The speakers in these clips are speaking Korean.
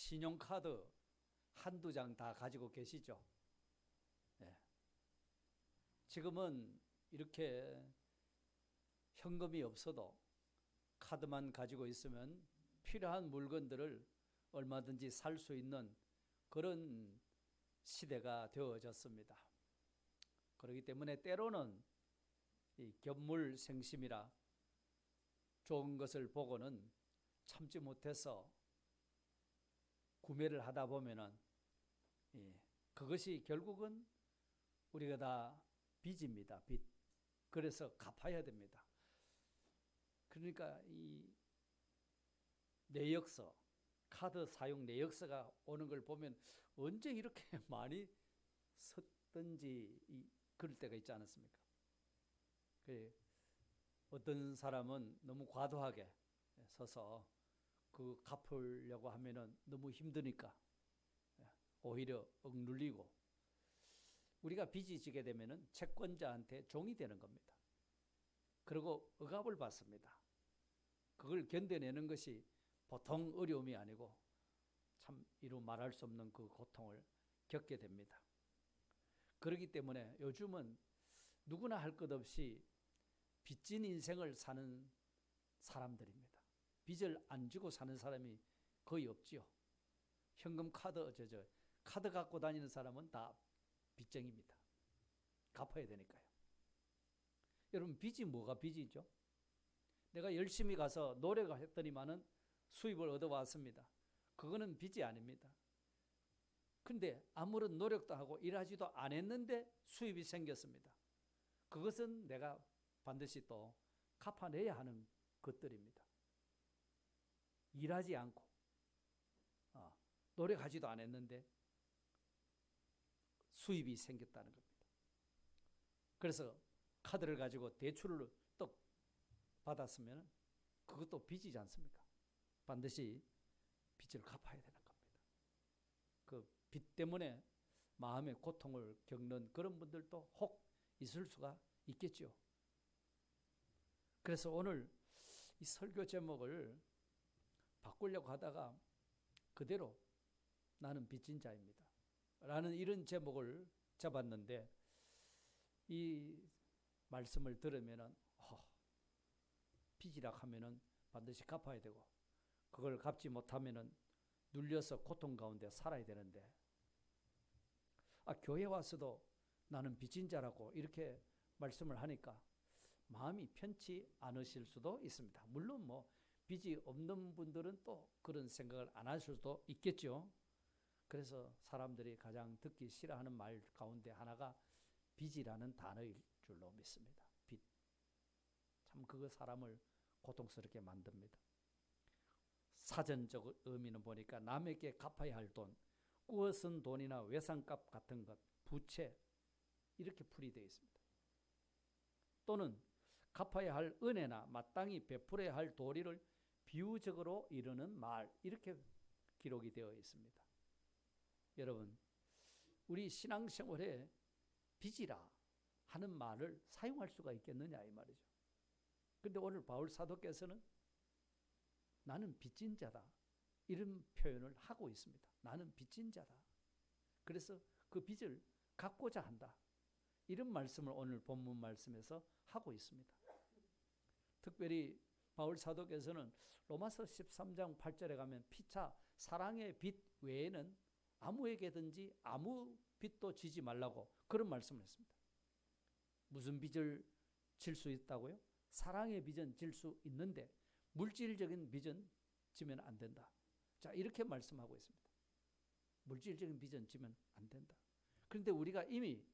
신용카드 한두 장 다 가지고 계시죠? 예. 지금은 이렇게 현금이 없어도 카드만 가지고 있으면 필요한 물건들을 얼마든지 살 수 있는 그런 시대가 되어졌습니다. 그렇기 때문에 때로는 이 견물생심이라 좋은 것을 보고는 참지 못해서 구매를 하다 보면은 그것이 결국은 우리가 다 빚입니다. 빚. 그래서 갚아야 됩니다. 그러니까 이 내역서, 카드 사용 내역서가 오는 걸 보면 언제 이렇게 많이 썼던지 그럴 때가 있지 않았습니까? 어떤 사람은 너무 과도하게 서서 그 갚으려고 하면은 너무 힘드니까 오히려 억눌리고, 우리가 빚이 지게 되면은 채권자한테 종이 되는 겁니다. 그리고 억압을 받습니다. 그걸 견뎌내는 것이 보통 어려움이 아니고 참 이루 말할 수 없는 그 고통을 겪게 됩니다. 그렇기 때문에 요즘은 누구나 할 것 없이 빚진 인생을 사는 사람들입니다. 빚을 안 지고 사는 사람이 거의 없지요. 현금 카드, 카드 갖고 다니는 사람은 다 빚쟁입니다. 갚아야 되니까요. 여러분, 빚이 뭐가 빚이죠? 내가 열심히 가서 노력을 했더니만은 수입을 얻어왔습니다. 그거는 빚이 아닙니다. 근데 아무런 노력도 하고 일하지도 안 했는데 수입이 생겼습니다. 그것은 내가 반드시 또 갚아내야 하는 것들입니다. 일하지 않고 노력하지도 않았는데 수입이 생겼다는 겁니다. 그래서 카드를 가지고 대출을 또 받았으면 그것도 빚이지 않습니까? 반드시 빚을 갚아야 되는 겁니다. 그 빚 때문에 마음의 고통을 겪는 그런 분들도 혹 있을 수가 있겠죠. 그래서 오늘 이 설교 제목을 바꾸려고 하다가 그대로 나는 빚진 자입니다 라는 이런 제목을 잡았는데, 이 말씀을 들으면은 빚이라 하면은 반드시 갚아야 되고, 그걸 갚지 못하면은 눌려서 고통 가운데 살아야 되는데, 교회 와서도 나는 빚진 자라고 이렇게 말씀을 하니까 마음이 편치 않으실 수도 있습니다. 물론 빚이 없는 분들은 또 그런 생각을 안 하실 수도 있겠죠. 그래서 사람들이 가장 듣기 싫어하는 말 가운데 하나가 빚이라는 단어일 줄로 믿습니다. 빚. 참 그거 사람을 고통스럽게 만듭니다. 사전적 의미는 보니까 남에게 갚아야 할 돈, 꾸어쓴 돈이나 외상값 같은 것, 부채, 이렇게 풀이되어 있습니다. 또는 갚아야 할 은혜나 마땅히 베풀어야 할 도리를 비유적으로 이르는 말, 이렇게 기록이 되어 있습니다. 여러분, 우리 신앙생활에 빚이라 하는 말을 사용할 수가 있겠느냐 이 말이죠. 그런데 오늘 바울 사도께서는 나는 빚진 자다, 이런 표현을 하고 있습니다. 나는 빚진 자다. 그래서 그 빚을 갚고자 한다, 이런 말씀을 오늘 본문 말씀에서 하고 있습니다. 특별히 바울 사도께서는 로마서 13장 8절에 가면 피차 사랑의 빚 외에는 아무에게든지 아무 빚도 지지 말라고 그런 말씀을 했습니다. 무슨 빚을 질 수 있다고요? 사랑의 빚은 질 수 있는데 물질적인 빚은 지면 안 된다. 자, 이렇게 말씀하고 있습니다. 물질적인 빚은 지면 안 된다. 그런데 우리가 이미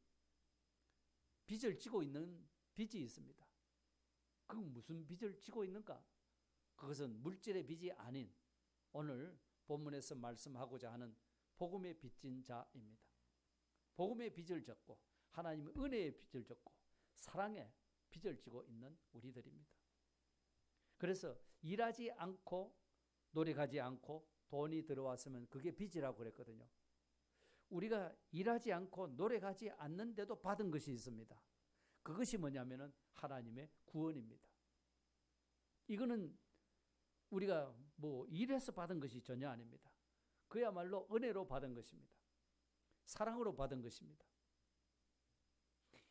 빚을 지고 있는 빚이 있습니다. 그건 무슨 빚을 지고 있는가? 그것은 물질의 빚이 아닌 오늘 본문에서 말씀하고자 하는 복음의 빚진 자입니다. 복음의 빚을 졌고 하나님의 은혜의 빚을 졌고 사랑의 빚을 지고 있는 우리들입니다. 그래서 일하지 않고 노력하지 않고 돈이 들어왔으면 그게 빚이라고 그랬거든요. 우리가 일하지 않고 노력하지 않는데도 받은 것이 있습니다. 그것이 뭐냐면은 하나님의 구원입니다. 이거는 우리가 일해서 받은 것이 전혀 아닙니다. 그야말로 은혜로 받은 것입니다. 사랑으로 받은 것입니다.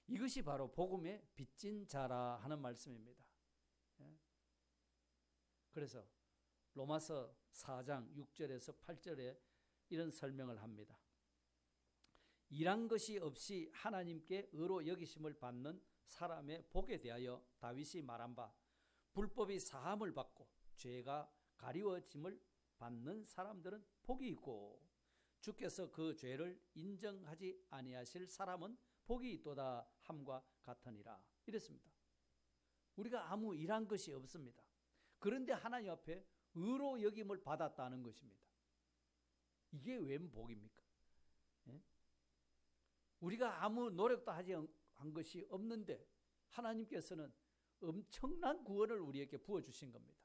이것이 바로 복음의 빚진 자라 하는 말씀입니다. 그래서 로마서 4장 6절에서 8절에 이런 설명을 합니다. 일한 것이 없이 하나님께 의로 여기심을 받는 사람의 복에 대하여 다윗이 말한 바 불법이 사함을 받고 죄가 가리워짐을 받는 사람들은 복이 있고 주께서 그 죄를 인정하지 아니하실 사람은 복이 있도다 함과 같으니라. 이랬습니다. 우리가 아무 일한 것이 없습니다. 그런데 하나님 앞에 의로 여김을 받았다는 것입니다. 이게 웬 복입니까? 예? 우리가 아무 노력도 하지 한 것이 없는데 하나님께서는 엄청난 구원을 우리에게 부어주신 겁니다.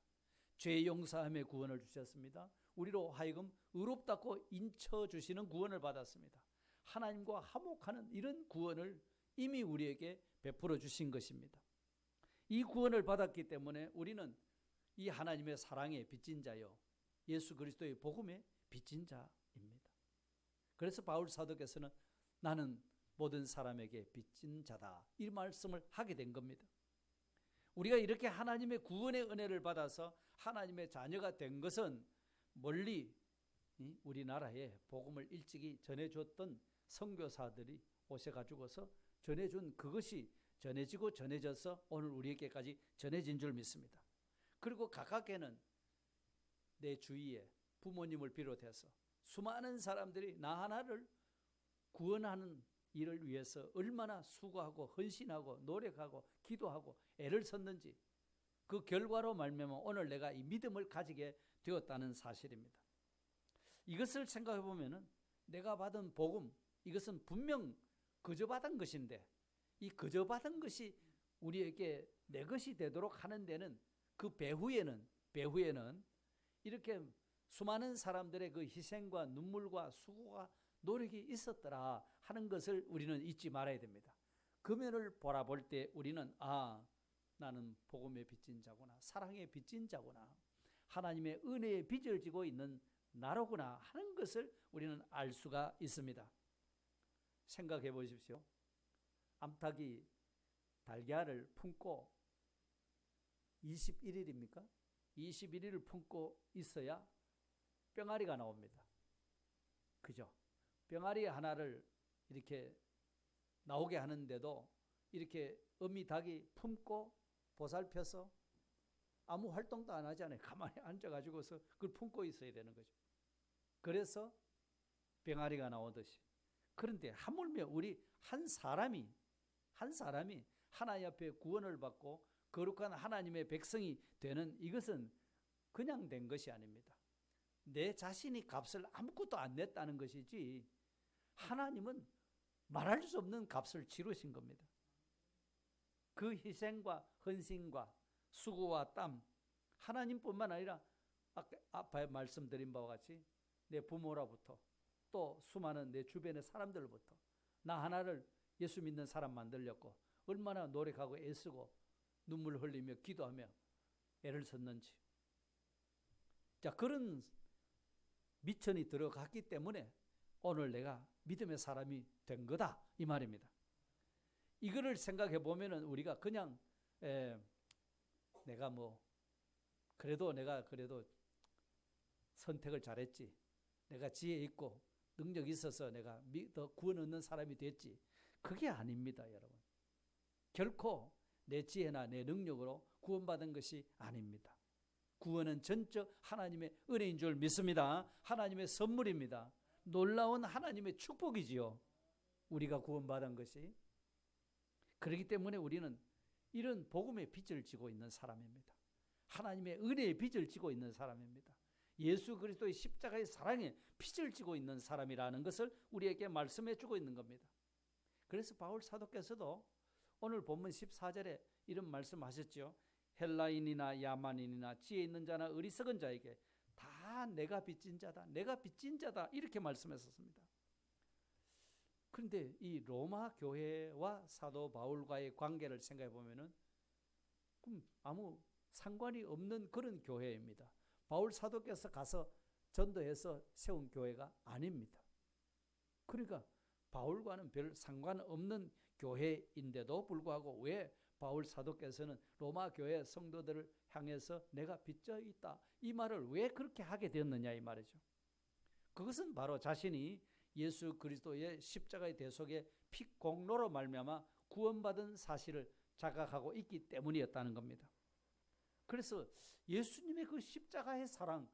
죄 용서함의 구원을 주셨습니다. 우리로 하여금 의롭다고 인쳐주시는 구원을 받았습니다. 하나님과 화목하는 이런 구원을 이미 우리에게 베풀어 주신 것입니다. 이 구원을 받았기 때문에 우리는 이 하나님의 사랑의 빚진 자요 예수 그리스도의 복음의 빚진 자입니다. 그래서 바울 사도께서는 나는 모든 사람에게 빚진 자다 이 말씀을 하게 된 겁니다. 우리가 이렇게 하나님의 구원의 은혜를 받아서 하나님의 자녀가 된 것은 멀리 우리나라에 복음을 일찍이 전해줬던 선교사들이 오셔가지고서 전해준 그것이 전해지고 전해져서 오늘 우리에게까지 전해진 줄 믿습니다. 그리고 각각에는 내 주위에 부모님을 비롯해서 수많은 사람들이 나 하나를 구원하는 일을 위해서 얼마나 수고하고 헌신하고 노력하고 기도하고 애를 썼는지 그 결과로 말미암아 오늘 내가 이 믿음을 가지게 되었다는 사실입니다. 이것을 생각해 보면은 내가 받은 복음 이것은 분명 그저 받은 것인데 이 그저 받은 것이 우리에게 내 것이 되도록 하는 데는 그 배후에는 이렇게 수많은 사람들의 그 희생과 눈물과 수고가 노력이 있었더라 하는 것을 우리는 잊지 말아야 됩니다. 그 면을 바라볼 때 우리는 나는 복음의 빚진 자구나, 사랑의 빚진 자구나, 하나님의 은혜의 빚을 지고 있는 나로구나 하는 것을 우리는 알 수가 있습니다. 생각해 보십시오. 암탉이 달걀을 품고 21일입니까? 21일을 품고 있어야 뿅아리가 나옵니다. 그죠? 뿅아리 하나를 이렇게 나오게 하는데도 이렇게 어미 닭이 품고 보살펴서 아무 활동도 안 하잖아요. 가만히 앉아가지고서 그걸 품고 있어야 되는 거죠. 그래서 병아리가 나오듯이. 그런데 하물며 우리 한 사람이 하나님 앞에 구원을 받고 거룩한 하나님의 백성이 되는 이것은 그냥 된 것이 아닙니다. 내 자신이 값을 아무것도 안 냈다는 것이지 하나님은 말할 수 없는 값을 치르신 겁니다. 그 희생과 헌신과 수고와 땀 하나님뿐만 아니라 아까 말씀드린 바와 같이 내 부모로부터 또 수많은 내 주변의 사람들로부터 나 하나를 예수 믿는 사람 만들려고 얼마나 노력하고 애쓰고 눈물 흘리며 기도하며 애를 썼는지. 자, 그런 미천이 들어갔기 때문에 오늘 내가 믿음의 사람이 된 거다 이 말입니다. 이거를 생각해 보면은 우리가 그냥 내가 그래도 선택을 잘했지, 내가 지혜 있고 능력 있어서 내가 더 구원 얻는 사람이 됐지, 그게 아닙니다, 여러분. 결코 내 지혜나 내 능력으로 구원받은 것이 아닙니다. 구원은 전적 하나님의 은혜인 줄 믿습니다. 하나님의 선물입니다. 놀라운 하나님의 축복이지요, 우리가 구원받은 것이. 그렇기 때문에 우리는 이런 복음의 빚을 지고 있는 사람입니다. 하나님의 은혜의 빚을 지고 있는 사람입니다. 예수 그리스도의 십자가의 사랑에 빚을 지고 있는 사람이라는 것을 우리에게 말씀해 주고 있는 겁니다. 그래서 바울 사도께서도 오늘 본문 14절에 이런 말씀하셨죠. 헬라인이나 야만인이나 지혜 있는 자나 어리석은 자에게 다 내가 빚진 자다, 내가 빚진 자다 이렇게 말씀했었습니다. 그런데 이 로마 교회와 사도 바울과의 관계를 생각해 보면은 아무 상관이 없는 그런 교회입니다. 바울 사도께서 가서 전도해서 세운 교회가 아닙니다. 그러니까 바울과는 별 상관없는 교회인데도 불구하고 왜 바울 사도께서는 로마 교회 성도들을 향해서 내가 빚져 있다 이 말을 왜 그렇게 하게 되었느냐 이 말이죠. 그것은 바로 자신이 예수 그리스도의 십자가의 대속의 피공로로 말미암아 구원받은 사실을 자각하고 있기 때문이었다는 겁니다. 그래서 예수님의 그 십자가의 사랑,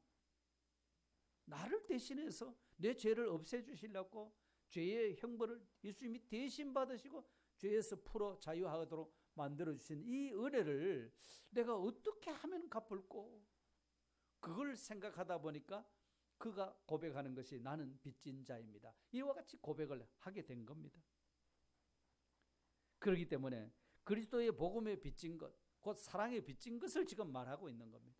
나를 대신해서 내 죄를 없애주시려고 죄의 형벌을 예수님이 대신 받으시고 죄에서 풀어 자유하도록 만들어주신 이 은혜를 내가 어떻게 하면 갚을꼬? 그걸 생각하다 보니까 그가 고백하는 것이 나는 빚진 자입니다. 이와 같이 고백을 하게 된 겁니다. 그렇기 때문에 그리스도의 복음에 빚진 것, 곧 사랑에 빚진 것을 지금 말하고 있는 겁니다.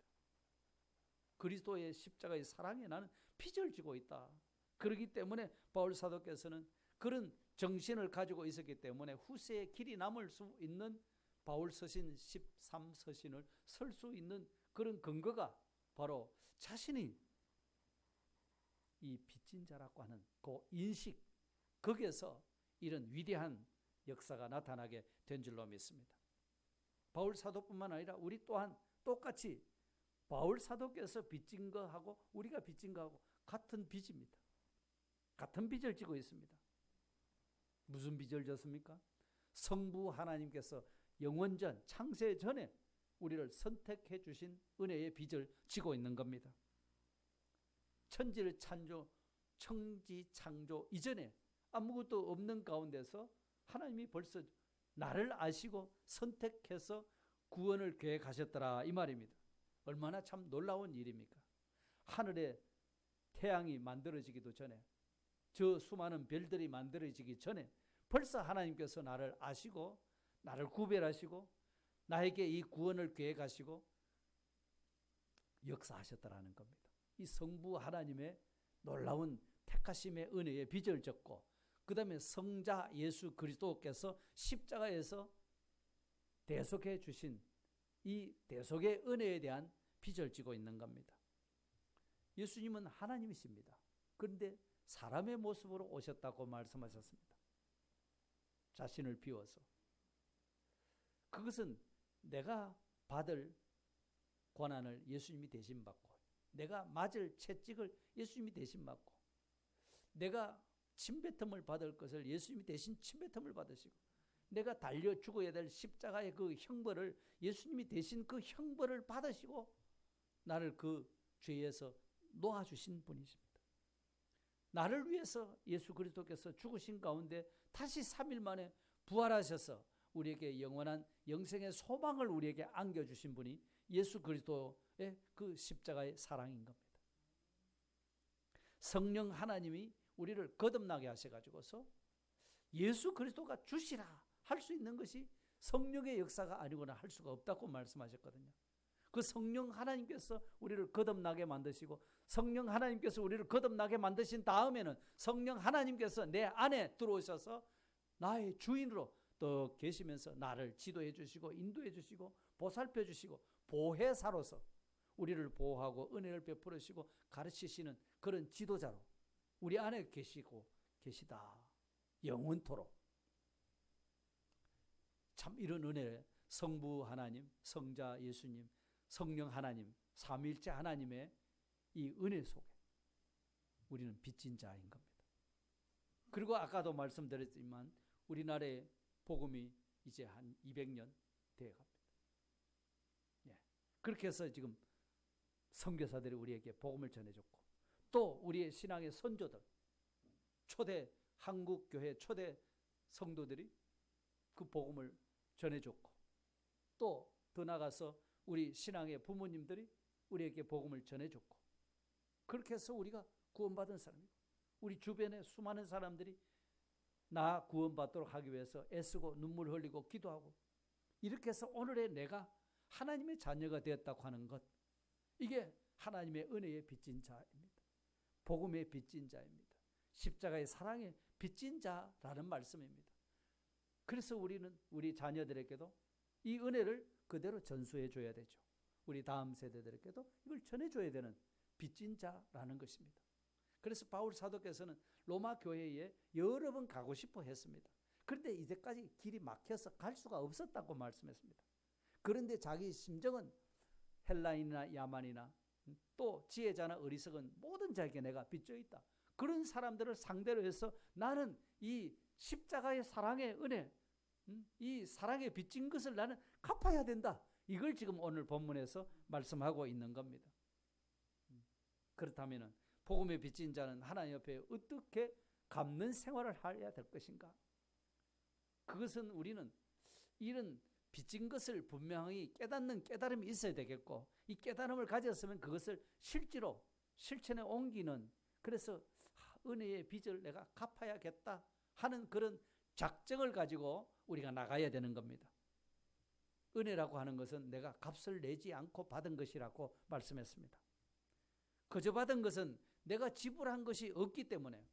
그리스도의 십자가의 사랑에 나는 빚을 지고 있다. 그렇기 때문에 바울 사도께서는 그런 정신을 가지고 있었기 때문에 후세에 길이 남을 수 있는 바울 서신 13서신을 쓸 수 있는 그런 근거가 바로 자신이 이 빚진 자라고 하는 그 인식, 거기에서 이런 위대한 역사가 나타나게 된 줄로 믿습니다. 바울 사도뿐만 아니라 우리 또한 똑같이 바울 사도께서 빚진 거하고 우리가 빚진 거하고 같은 빚입니다. 같은 빚을 지고 있습니다. 무슨 빚을 졌습니까? 성부 하나님께서 영원전 창세 전에 우리를 선택해 주신 은혜의 빚을 지고 있는 겁니다. 천지를 청지 창조 이전에 아무것도 없는 가운데서 하나님이 벌써 나를 아시고 선택해서 구원을 계획하셨더라 이 말입니다. 얼마나 참 놀라운 일입니까? 하늘에 태양이 만들어지기도 전에, 저 수많은 별들이 만들어지기 전에 벌써 하나님께서 나를 아시고 나를 구별하시고 나에게 이 구원을 계획하시고 역사하셨다라는 겁니다. 이 성부 하나님의 놀라운 택하심의 은혜의 빚을 졌고, 그 다음에 성자 예수 그리스도께서 십자가에서 대속해 주신 이 대속의 은혜에 대한 빚을 지고 있는 겁니다. 예수님은 하나님이십니다. 그런데 사람의 모습으로 오셨다고 말씀하셨습니다. 자신을 비워서. 그것은 내가 받을 고난을 예수님이 대신 받고, 내가 맞을 채찍을 예수님이 대신 받고, 내가 침뱉음을 받을 것을 예수님이 대신 침뱉음을 받으시고, 내가 달려 죽어야 될 십자가의 그 형벌을 예수님이 대신 그 형벌을 받으시고 나를 그 죄에서 놓아주신 분이십니다. 나를 위해서 예수 그리스도께서 죽으신 가운데 다시 3일 만에 부활하셔서 우리에게 영원한 영생의 소망을 우리에게 안겨주신 분이 예수 그리스도의 그 십자가의 사랑인 겁니다. 성령 하나님이 우리를 거듭나게 하셔가지고서 예수 그리스도가 주시라 할 수 있는 것이 성령의 역사가 아니거나 할 수가 없다고 말씀하셨거든요. 그 성령 하나님께서 우리를 거듭나게 만드시고, 성령 하나님께서 우리를 거듭나게 만드신 다음에는 성령 하나님께서 내 안에 들어오셔서 나의 주인으로 또 계시면서 나를 지도해 주시고 인도해 주시고 보살펴 주시고 보혜사로서 우리를 보호하고 은혜를 베풀으시고 가르치시는 그런 지도자로 우리 안에 계시다. 영원토록. 참 이런 은혜, 성부 하나님, 성자 예수님, 성령 하나님, 삼위일체 하나님의 이 은혜 속에 우리는 빚진 자인 겁니다. 그리고 아까도 말씀드렸지만 우리나라의 복음이 이제 한 200년 되어갑니다. 예. 그렇게 해서 지금 선교사들이 우리에게 복음을 전해줬고, 또 우리의 신앙의 선조들, 초대 한국교회 초대 성도들이 그 복음을 전해줬고, 또 더 나아가서 우리 신앙의 부모님들이 우리에게 복음을 전해줬고, 그렇게 해서 우리가 구원받은 사람이고, 우리 주변에 수많은 사람들이 나 구원받도록 하기 위해서 애쓰고 눈물 흘리고 기도하고, 이렇게 해서 오늘의 내가 하나님의 자녀가 되었다고 하는 것, 이게 하나님의 은혜의 빚진 자입니다. 복음의 빚진 자입니다. 십자가의 사랑의 빚진 자라는 말씀입니다. 그래서 우리는 우리 자녀들에게도 이 은혜를 그대로 전수해 줘야 되죠. 우리 다음 세대들에게도 이걸 전해줘야 되는 빚진 자라는 것입니다. 그래서 바울 사도께서는 로마 교회에 여러 번 가고 싶어 했습니다. 그런데 이제까지 길이 막혀서 갈 수가 없었다고 말씀했습니다. 그런데 자기 심정은 헬라인이나 야만이나 또 지혜자나 어리석은 모든 자에게 내가 빚져 있다. 그런 사람들을 상대로 해서 나는 이 십자가의 사랑의 은혜, 이 사랑에 빚진 것을 나는 갚아야 된다. 이걸 지금 오늘 본문에서 말씀하고 있는 겁니다. 그렇다면 복음에 빚진 자는 하나님 옆에 어떻게 갚는 생활을 해야 될 것인가? 그것은 우리는 이런 빚진 것을 분명히 깨닫는 깨달음이 있어야 되겠고, 이 깨달음을 가졌으면 그것을 실제로 실천에 옮기는, 그래서 은혜의 빚을 내가 갚아야겠다 하는 그런 작정을 가지고 우리가 나가야 되는 겁니다. 은혜라고 하는 것은 내가 값을 내지 않고 받은 것이라고 말씀했습니다. 그저 받은 것은 내가 지불한 것이 없기 때문에,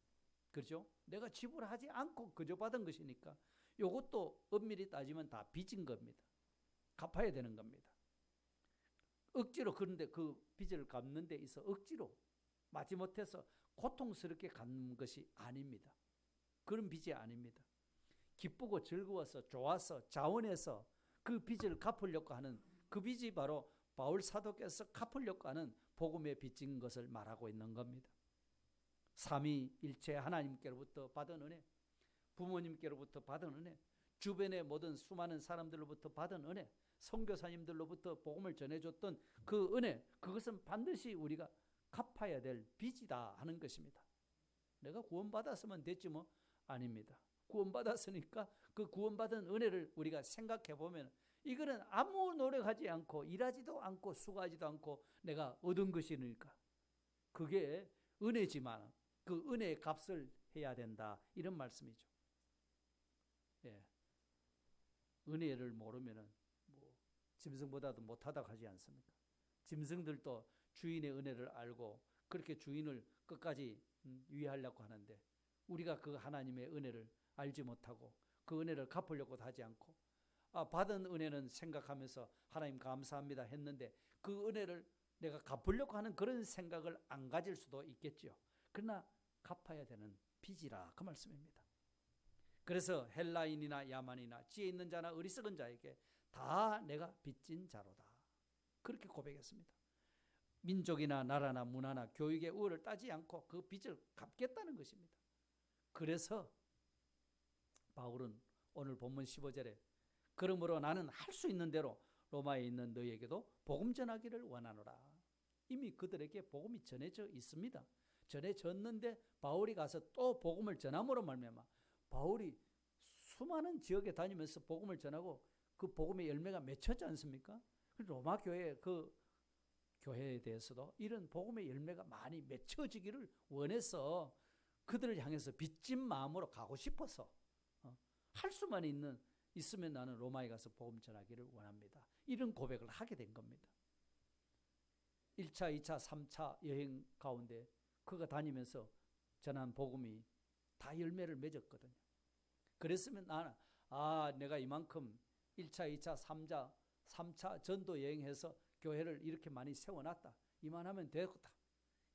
그렇죠? 내가 지불하지 않고 그저 받은 것이니까 이것도 엄밀히 따지면 다 빚인 겁니다. 갚아야 되는 겁니다. 억지로, 그런데 그 빚을 갚는 데 있어 억지로 마지못해서 고통스럽게 갚는 것이 아닙니다. 그런 빚이 아닙니다. 기쁘고 즐거워서 좋아서 자원해서 그 빚을 갚으려고 하는 그 빚이 바로 바울 사도께서 갚으려고 하는 복음에 빚진 것을 말하고 있는 겁니다. 삼위일체 하나님께로부터 받은 은혜, 부모님께로부터 받은 은혜, 주변의 모든 수많은 사람들로부터 받은 은혜, 선교사님들로부터 복음을 전해줬던 그 은혜, 그것은 반드시 우리가 갚아야 될 빚이다 하는 것입니다. 내가 구원받았으면 됐지 뭐? 아닙니다. 구원받았으니까 그 구원받은 은혜를 우리가 생각해 보면 이거는 아무 노력하지 않고 일하지도 않고 수고하지도 않고 내가 얻은 것이니까 그게 은혜지만 그 은혜의 값을 해야 된다, 이런 말씀이죠. 예. 은혜를 모르면은 뭐 짐승보다도 못하다고 하지 않습니까? 짐승들도 주인의 은혜를 알고 그렇게 주인을 끝까지 위하려고 하는데 우리가 그 하나님의 은혜를 알지 못하고 그 은혜를 갚으려고도 하지 않고 받은 은혜는 생각하면서 하나님 감사합니다 했는데 그 은혜를 내가 갚으려고 하는 그런 생각을 안 가질 수도 있겠죠. 그러나 갚아야 되는 빚이라 그 말씀입니다. 그래서 헬라인이나 야만이나 지혜 있는 자나 어리석은 자에게 다 내가 빚진 자로다, 그렇게 고백했습니다. 민족이나 나라나 문화나 교육의 우월을 따지지 않고 그 빚을 갚겠다는 것입니다. 그래서 바울은 오늘 본문 15절에 그러므로 나는 할 수 있는 대로 로마에 있는 너희에게도 복음 전하기를 원하노라. 이미 그들에게 복음이 전해져 있습니다. 전해졌는데 바울이 가서 또 복음을 전함으로 말미암아 바울이 수많은 지역에 다니면서 복음을 전하고 그 복음의 열매가 맺혔지 않습니까? 로마 교회 그 교회에 대해서도 이런 복음의 열매가 많이 맺혀지기를 원해서 그들을 향해서 빚진 마음으로 가고 싶어서 할 수만 있으면 나는 로마에 가서 복음 전하기를 원합니다. 이런 고백을 하게 된 겁니다. 1차, 2차, 3차 여행 가운데 그가 다니면서 전한 복음이 다 열매를 맺었거든요. 그랬으면 나는 내가 이만큼 1차, 2차, 3차 전도 여행해서 교회를 이렇게 많이 세워놨다, 이만하면 되겠다,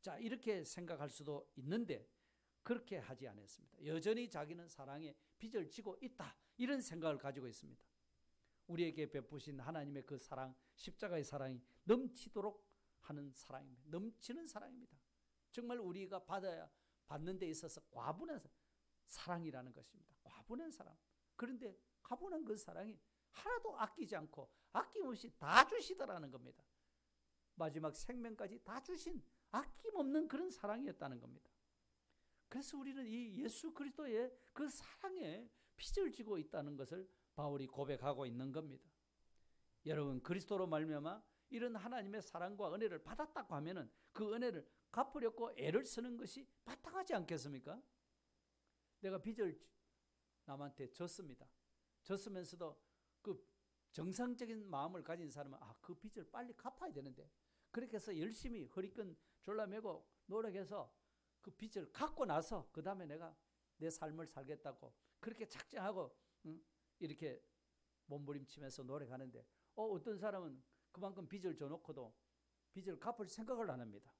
자 이렇게 생각할 수도 있는데 그렇게 하지 않았습니다. 여전히 자기는 사랑에 빚을 지고 있다, 이런 생각을 가지고 있습니다. 우리에게 베푸신 하나님의 그 사랑, 십자가의 사랑이 넘치도록 하는 사랑입니다. 넘치는 사랑입니다. 정말 우리가 받는 데 있어서 과분한 사랑이라는 것입니다. 과분한 사랑. 그런데 과분한 그 사랑이 하나도 아끼지 않고 아낌없이 다 주시더라는 겁니다. 마지막 생명까지 다 주신 아낌없는 그런 사랑이었다는 겁니다. 그래서 우리는 이 예수 그리스도의 그 사랑에 빚을 지고 있다는 것을 바울이 고백하고 있는 겁니다. 여러분, 그리스도로 말미암아 이런 하나님의 사랑과 은혜를 받았다고 하면은 그 은혜를 갚으려고 애를 쓰는 것이 마땅하지 않겠습니까? 내가 빚을 남한테 졌습니다. 졌으면서도 그 정상적인 마음을 가진 사람은 그 빚을 빨리 갚아야 되는데 그렇게 해서 열심히 허리끈 졸라매고 노력해서 그 빚을 갚고 나서 그 다음에 내가 내 삶을 살겠다고 그렇게 작정하고 이렇게 몸부림치면서 노력하는데 어떤 사람은 그만큼 빚을 져놓고도 빚을 갚을 생각을 안 합니다.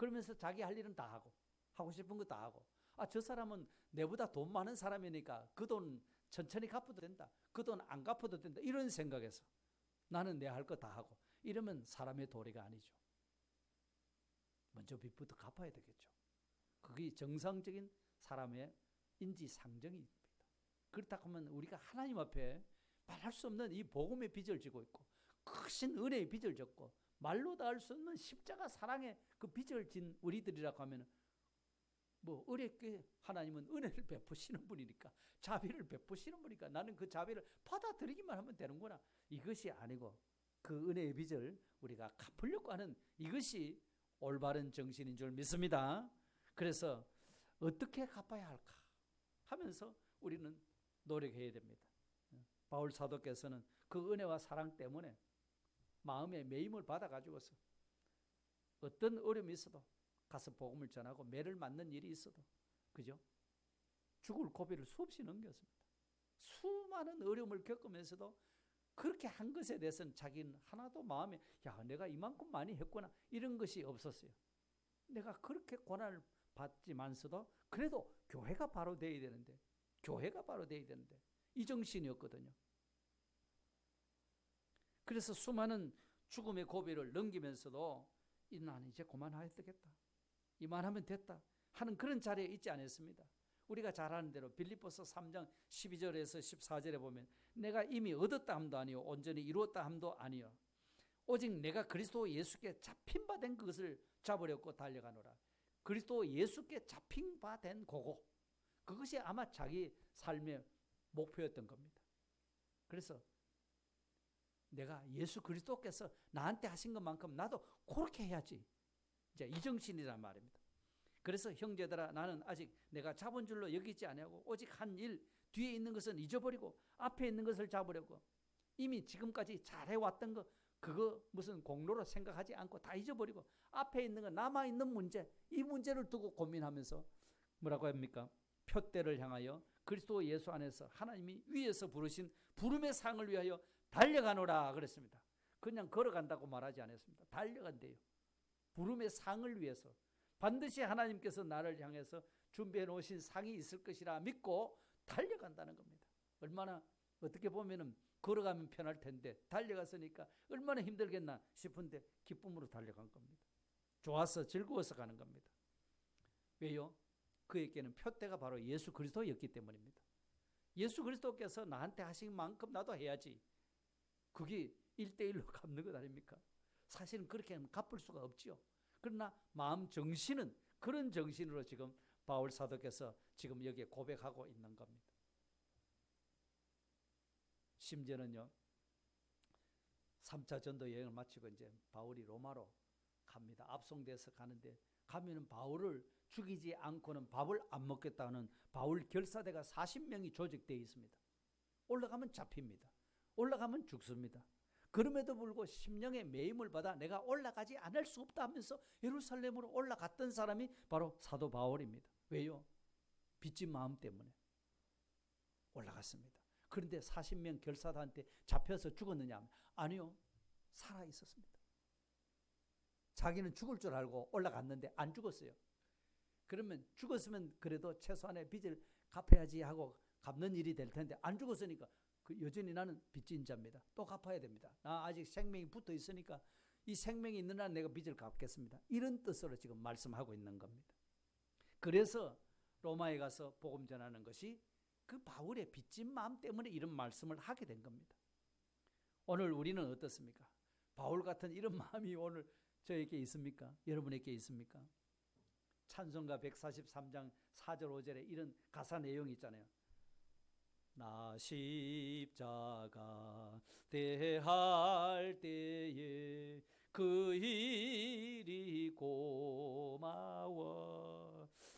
그러면서 자기 할 일은 다 하고 하고 싶은 거 다 하고, 저 사람은 내보다 돈 많은 사람이니까 그 돈 천천히 갚아도 된다, 그 돈 안 갚아도 된다, 이런 생각에서 나는 내 할 거 다 하고 이러면 사람의 도리가 아니죠. 먼저 빚부터 갚아야 되겠죠. 그게 정상적인 사람의 인지상정입니다. 그렇다 하면 우리가 하나님 앞에 말할 수 없는 이 복음의 빚을 지고 있고 크신 은혜의 빚을 졌고 말로 다 할 수 없는 십자가 사랑의 그 빚을 진 우리들이라고 하면 뭐 어렵게 하나님은 은혜를 베푸시는 분이니까, 자비를 베푸시는 분이니까 나는 그 자비를 받아들이기만 하면 되는구나, 이것이 아니고 그 은혜의 빚을 우리가 갚으려고 하는 이것이 올바른 정신인 줄 믿습니다. 그래서 어떻게 갚아야 할까 하면서 우리는 노력해야 됩니다. 바울 사도께서는 그 은혜와 사랑 때문에 마음의 매임을 받아가지고서 어떤 어려움이 있어도 가서 복음을 전하고 매를 맞는 일이 있어도, 그죠? 죽을 고비를 수없이 넘겼습니다. 수많은 어려움을 겪으면서도 그렇게 한 것에 대해서는 자기는 하나도 마음에 내가 이만큼 많이 했구나 이런 것이 없었어요. 내가 그렇게 고난을 받지만서도 그래도 교회가 바로 돼야 되는데, 이 정신이었거든요. 그래서 수많은 죽음의 고비를 넘기면서도 나는 이제 그만해야 되겠다, 이만하면 됐다 하는 그런 자리에 있지 않았습니다. 우리가 잘 아는 대로 빌립보서 3장 12절에서 14절에 보면 내가 이미 얻었다 함도 아니요 온전히 이루었다 함도 아니요 오직 내가 그리스도 예수께 잡힌 바 된 그것을 잡으려고 달려가노라. 그리스도 예수께 잡힌 바 된 그것이 아마 자기 삶의 목표였던 겁니다. 그래서 내가 예수 그리스도께서 나한테 하신 것만큼 나도 그렇게 해야지, 이제 이 정신이란 말입니다. 그래서 형제들아, 나는 아직 내가 잡은 줄로 여기지 아니하고 오직 한 일, 뒤에 있는 것은 잊어버리고 앞에 있는 것을 잡으려고 이미 지금까지 잘해왔던 거 그거 무슨 공로로 생각하지 않고 다 잊어버리고 앞에 있는 거 남아있는 문제, 이 문제를 두고 고민하면서 뭐라고 합니까? 표대를 향하여 그리스도 예수 안에서 하나님이 위에서 부르신 부름의 상을 위하여 달려가노라 그랬습니다. 그냥 걸어간다고 말하지 않았습니다. 달려간대요. 부름의 상을 위해서 반드시 하나님께서 나를 향해서 준비해 놓으신 상이 있을 것이라 믿고 달려간다는 겁니다. 얼마나 어떻게 보면은 걸어가면 편할 텐데 달려갔으니까 얼마나 힘들겠나 싶은데 기쁨으로 달려간 겁니다. 좋아서 즐거워서 가는 겁니다. 왜요? 그에게는 표대가 바로 예수 그리스도였기 때문입니다. 예수 그리스도께서 나한테 하신 만큼 나도 해야지, 그게 1대1로 갚는 것 아닙니까? 사실은 그렇게 하면 갚을 수가 없지요. 그러나 마음 정신은 그런 정신으로 지금 바울 사도께서 지금 여기에 고백하고 있는 겁니다. 심지어는요, 3차 전도 여행을 마치고 이제 바울이 로마로 갑니다. 압송돼서 가는데 가면은 바울을 죽이지 않고는 밥을 안 먹겠다는 바울 결사대가 40명이 조직되어 있습니다. 올라가면 잡힙니다. 올라가면 죽습니다. 그럼에도 불구하고 심령의 매임을 받아 내가 올라가지 않을 수 없다 하면서 예루살렘으로 올라갔던 사람이 바로 사도 바울입니다. 왜요? 빚진 마음 때문에 올라갔습니다. 그런데 40명 결사단한테 잡혀서 죽었느냐? 아니요, 살아 있었습니다. 자기는 죽을 줄 알고 올라갔는데 안 죽었어요. 그러면 죽었으면 그래도 최소한의 빚을 갚아야지 하고 갚는 일이 될 텐데 안 죽었으니까 여전히 나는 빚진 자입니다. 또 갚아야 됩니다. 나 아직 생명이 붙어 있으니까 이 생명이 있는 한 내가 빚을 갚겠습니다. 이런 뜻으로 지금 말씀하고 있는 겁니다. 그래서 로마에 가서 복음 전하는 것이 그 바울의 빚진 마음 때문에 이런 말씀을 하게 된 겁니다. 오늘 우리는 어떻습니까? 바울 같은 이런 마음이 오늘 저에게 있습니까? 여러분에게 있습니까? 찬송가 143장 4절 5절에 이런 가사 내용이 있잖아요. 나 십자가 대할 때에 그 일이 고마워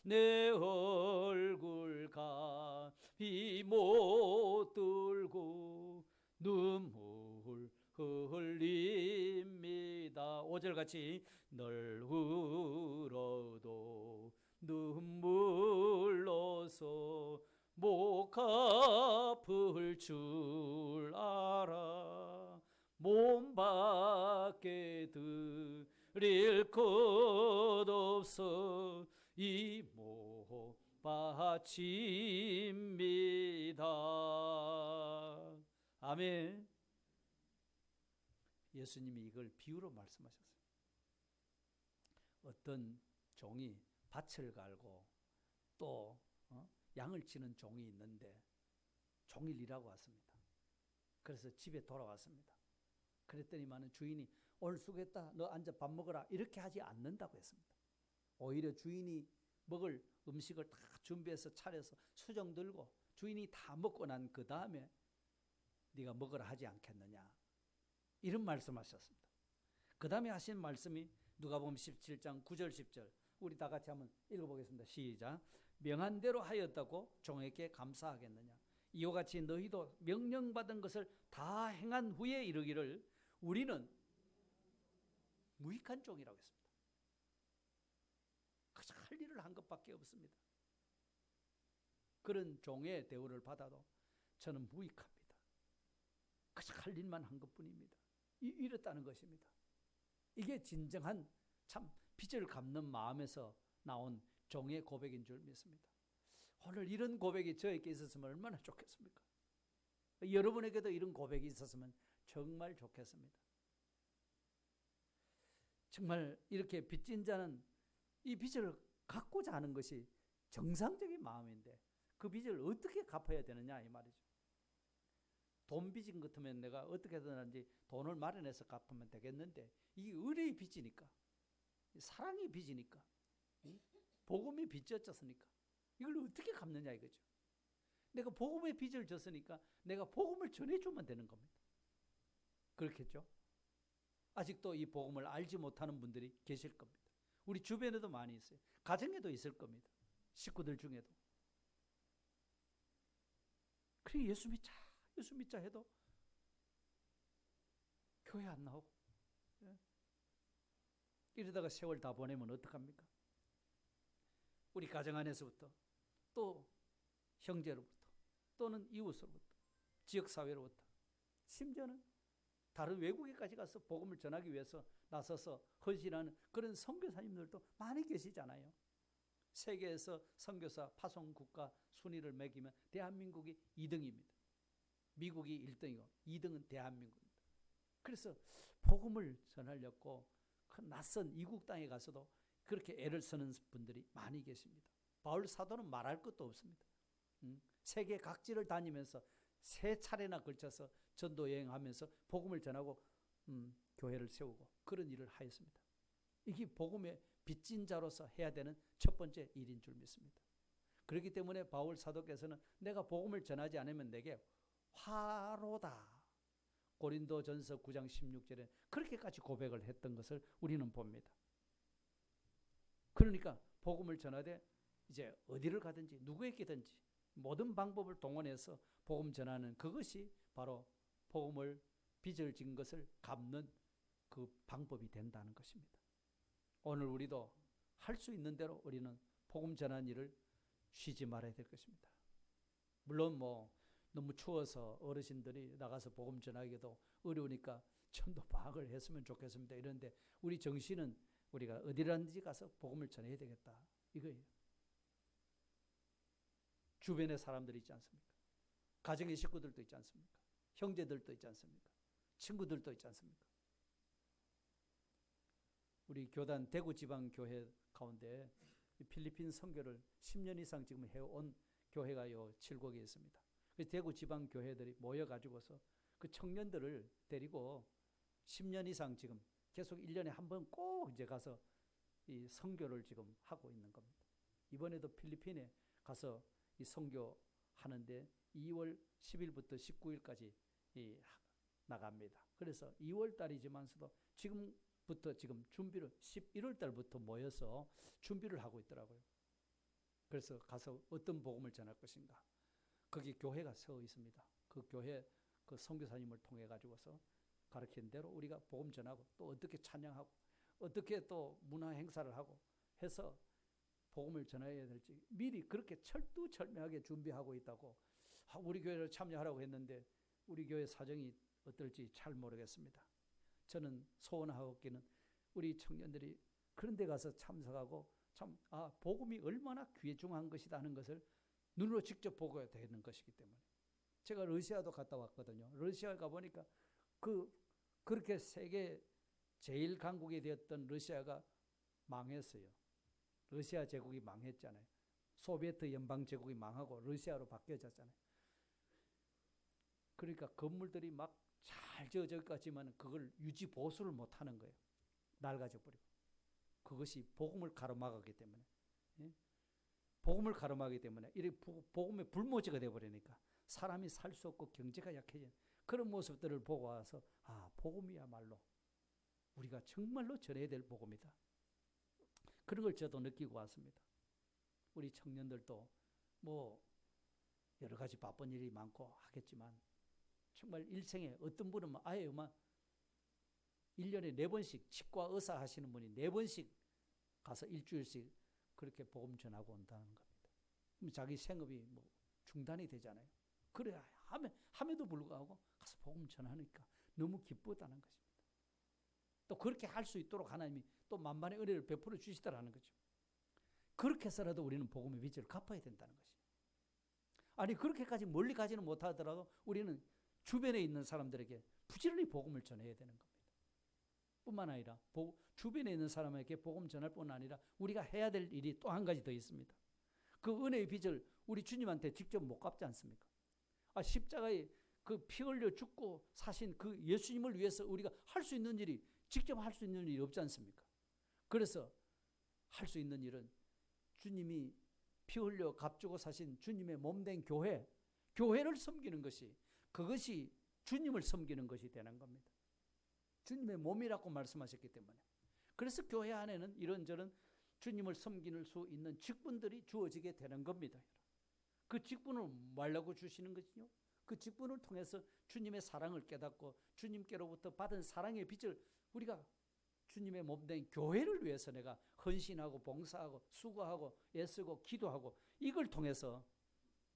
내 얼굴 가히 못 들고 눈물 흘립니다. 5절같이 널 울어도 눈물로서 못 갚을 줄 알아 몸 밖에 릴 것 없어 이 못 바칩니다. 아멘. 예수님이 이걸 비유로 말씀하셨어요. 어떤 종이 밭을 갈고 또 양을 치는 종이 있는데 종일 일하고 왔습니다. 그래서 집에 돌아왔습니다. 그랬더니만은 주인이 오늘 수고했다, 너 앉아 밥 먹어라, 이렇게 하지 않는다고 했습니다. 오히려 주인이 먹을 음식을 다 준비해서 차려서 수정 들고 주인이 다 먹고 난 그 다음에 네가 먹으라 하지 않겠느냐, 이런 말씀하셨습니다. 그 다음에 하신 말씀이 누가복음 17장 9절 10절, 우리 다 같이 한번 읽어보겠습니다. 시작. 명한 대로 하였다고 종에게 감사하겠느냐. 이와 같이 너희도 명령받은 것을 다 행한 후에 이르기를 우리는 무익한 종이라고 했습니다. 그저 할 일을 한 것밖에 없습니다. 그런 종의 대우를 받아도 저는 무익합니다. 그저 할 일만 한 것뿐입니다. 이랬다는 것입니다. 이게 진정한 참 빚을 갚는 마음에서 나온 종의 고백인 줄 믿습니다. 오늘 이런 고백이 저에게 있었으면 얼마나 좋겠습니까? 여러분에게도 이런 고백이 있었으면 정말 좋겠습니다. 정말 이렇게 빚진 자는 이 빚을 갚고자 하는 것이 정상적인 마음인데 그 빚을 어떻게 갚아야 되느냐 이 말이죠. 돈 빚인 것 같으면 내가 어떻게든지 돈을 마련해서 갚으면 되겠는데 이게 의뢰의 빚이니까, 사랑의 빚이니까, 복음의 빚졌으니까 이걸 어떻게 갚느냐 이거죠. 내가 복음의 빚을 졌으니까 내가 복음을 전해주면 되는 겁니다. 그렇겠죠? 아직도 이 복음을 알지 못하는 분들이 계실 겁니다. 우리 주변에도 많이 있어요. 가정에도 있을 겁니다. 식구들 중에도. 그래 예수 믿자 해도 교회 안 나오고, 이러다가 세월 다 보내면 어떡합니까? 우리 가정 안에서부터 또 형제로부터 또는 이웃으로부터 지역사회로부터 심지어는 다른 외국에까지 가서 복음을 전하기 위해서 나서서 헌신하는 그런 선교사님들도 많이 계시잖아요. 세계에서 선교사 파송국가 순위를 매기면 대한민국이 2등입니다. 미국이 1등이고 2등은 대한민국입니다. 그래서 복음을 전하려고 그 낯선 이국 땅에 가서도 그렇게 애를 쓰는 분들이 많이 계십니다. 바울 사도는 말할 것도 없습니다. 세계 각지를 다니면서 3차례나 걸쳐서 전도 여행하면서 복음을 전하고 교회를 세우고 그런 일을 하였습니다. 이게 복음의 빚진 자로서 해야 되는 첫 번째 일인 줄 믿습니다. 그렇기 때문에 바울 사도께서는 내가 복음을 전하지 않으면 내게 화로다, 고린도전서 9장 16절에 그렇게까지 고백을 했던 것을 우리는 봅니다. 그러니까 복음을 전하되 이제 어디를 가든지 누구에게든지 모든 방법을 동원해서 복음 전하는 그것이 바로 복음을 빚을 진 것을 갚는 그 방법이 된다는 것입니다. 오늘 우리도 할 수 있는 대로 우리는 복음 전하는 일을 쉬지 말아야 될 것입니다. 물론 너무 추워서 어르신들이 나가서 복음 전하기도 어려우니까 전도 방학을 했으면 좋겠습니다. 이런데 우리 정신은 우리가 어디든지 가서 복음을 전해야 되겠다 이거예요. 주변에 사람들이 있지 않습니까? 가정의 식구들도 있지 않습니까? 형제들도 있지 않습니까? 친구들도 있지 않습니까? 우리 교단 대구지방교회 가운데 필리핀 선교를 10년 이상 지금 해온 교회가 요 7곳에 있습니다. 대구지방교회들이 모여가지고서 그 청년들을 데리고 10년 이상 지금 계속 1년에 한 번 꼭 이제 가서 이 선교를 지금 하고 있는 겁니다. 이번에도 필리핀에 가서 이 선교하는데 2월 10일부터 19일까지 나갑니다. 그래서 2월 달이지만서도 지금부터 지금 준비를 11월 달부터 모여서 준비를 하고 있더라고요. 그래서 가서 어떤 복음을 전할 것인가. 거기 교회가 서 있습니다. 그 교회 그 선교사님을 통해 가지고서 가르친 대로 우리가 복음 전하고 또 어떻게 찬양하고 어떻게 또 문화 행사를 하고 해서 복음을 전해야 될지 미리 그렇게 철두철미하게 준비하고 있다고 우리 교회를 참여하라고 했는데 우리 교회 사정이 어떨지 잘 모르겠습니다. 저는 소원하옵기는 우리 청년들이 그런 데 가서 참석하고 참 복음이 얼마나 귀중한 것이다 하는 것을 눈으로 직접 보고 되는 것이기 때문에. 제가 러시아도 갔다 왔거든요. 러시아에 가보니까 그렇게 세계 제일 강국이 되었던 러시아가 망했어요. 러시아 제국이 망했잖아요. 소비에트 연방 제국이 망하고 러시아로 바뀌어졌잖아요. 그러니까 건물들이 막 잘 지어져 있지만 그걸 유지 보수를 못하는 거예요. 낡아져 버리고. 그것이 복음을 가로막았기 때문에. 예? 복음을 가로막기 때문에 이렇게 복음의 불모지가 되어버리니까 사람이 살 수 없고 경제가 약해진 그런 모습들을 보고 와서 복음이야말로 우리가 정말로 전해야 될 복음이다. 그런 걸 저도 느끼고 왔습니다. 우리 청년들도 뭐 여러 가지 바쁜 일이 많고 하겠지만 정말 일생에 어떤 분은 아예 1년에 4번씩 치과 의사 하시는 분이 4번씩 가서 일주일씩 그렇게 복음 전하고 온다는 겁니다. 그럼 자기 생업이 뭐 중단이 되잖아요. 그래 함에도 불구하고 가서 복음 전하니까 너무 기쁘다는 것입니다. 또 그렇게 할 수 있도록 하나님이 또 만반의 은혜를 베풀어 주시더라는 거죠. 그렇게 해서라도 우리는 복음의 빚을 갚아야 된다는 것이죠. 아니 그렇게까지 멀리 가지는 못하더라도 우리는 주변에 있는 사람들에게 부지런히 복음을 전해야 되는 겁니다. 뿐만 아니라 주변에 있는 사람에게 복음 전할 뿐 아니라 우리가 해야 될 일이 또 한 가지 더 있습니다. 그 은혜의 빚을 우리 주님한테 직접 못 갚지 않습니까? 십자가에 그 피 흘려 죽고 사신 그 예수님을 위해서 우리가 할 수 있는 일이 직접 할 수 있는 일이 없지 않습니까? 그래서 할 수 있는 일은 주님이 피 흘려 값주고 사신 주님의 몸된 교회를 섬기는 것이 그것이 주님을 섬기는 것이 되는 겁니다. 주님의 몸이라고 말씀하셨기 때문에. 그래서 교회 안에는 이런저런 주님을 섬길 수 있는 직분들이 주어지게 되는 겁니다. 그 직분을 뭐하려고 주시는 것이요? 그 직분을 통해서 주님의 사랑을 깨닫고 주님께로부터 받은 사랑의 빚을 우리가 주님의 몸된 교회를 위해서 내가 헌신하고 봉사하고 수고하고 애쓰고 기도하고 이걸 통해서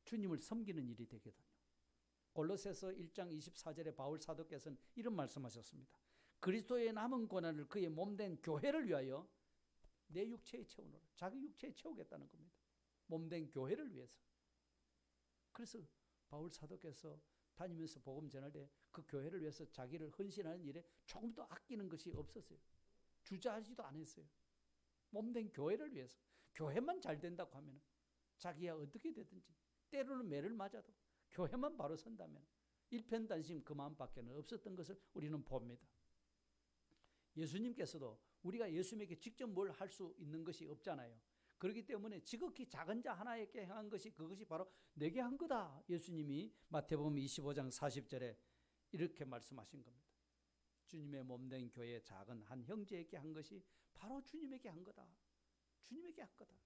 주님을 섬기는 일이 되거든요. 골로새서 1장 24절에 바울 사도께서는 이런 말씀하셨습니다. 그리스도의 남은 고난을 그의 몸된 교회를 위하여 내 육체에 채우노라. 자기 육체에 채우겠다는 겁니다. 몸된 교회를 위해서. 그래서 바울 사도께서 다니면서 복음 전할 때 그 교회를 위해서 자기를 헌신하는 일에 조금도 아끼는 것이 없었어요. 주저하지도 않았어요. 몸된 교회를 위해서. 교회만 잘 된다고 하면 자기야 어떻게 되든지 때로는 매를 맞아도 교회만 바로 선다면 일편단심 그 마음밖에 없었던 것을 우리는 봅니다. 예수님께서도 우리가 예수님에게 직접 뭘 할 수 있는 것이 없잖아요. 그렇기 때문에 지극히 작은 자 하나에게 행한 것이 그것이 바로 내게 한 거다. 예수님이 마태복음 25장 40절에 이렇게 말씀하신 겁니다. 주님의 몸된 교회의 작은 한 형제에게 한 것이 바로 주님에게 한 거다. 주님에게 한 거다.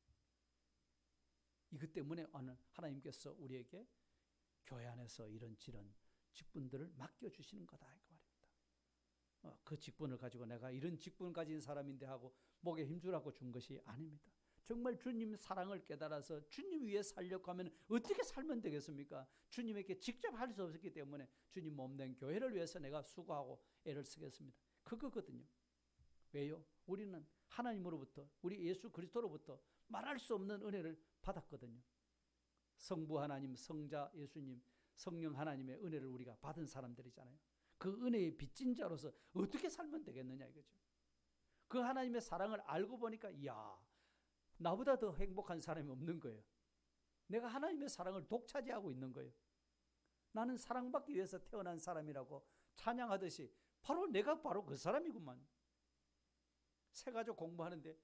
이것 때문에 하나님께서 우리에게 교회 안에서 이런 직분들을 맡겨주시는 거다. 이 말입니다. 그 직분을 가지고 내가 이런 직분 가진 사람인데 하고 목에 힘주라고 준 것이 아닙니다. 정말 주님 사랑을 깨달아서 주님 위해 살려고 하면 어떻게 살면 되겠습니까? 주님에게 직접 할 수 없었기 때문에 주님 몸된 교회를 위해서 내가 수고하고 애를 쓰겠습니다. 그거거든요. 왜요? 우리는 하나님으로부터 우리 예수 그리스도로부터 말할 수 없는 은혜를 받았거든요. 성부 하나님, 성자 예수님, 성령 하나님의 은혜를 우리가 받은 사람들이잖아요. 그 은혜의 빚진 자로서 어떻게 살면 되겠느냐 이거죠. 그 하나님의 사랑을 알고 보니까 이야 나보다 더 행복한 사람이 없는 거예요. 내가 하나님의 사랑을 독차지하고 있는 거예요. 나는 사랑받기 위해서 태어난 사람이라고 찬양하듯이 내가 바로 그 사람이구만. 새가족 공부하는데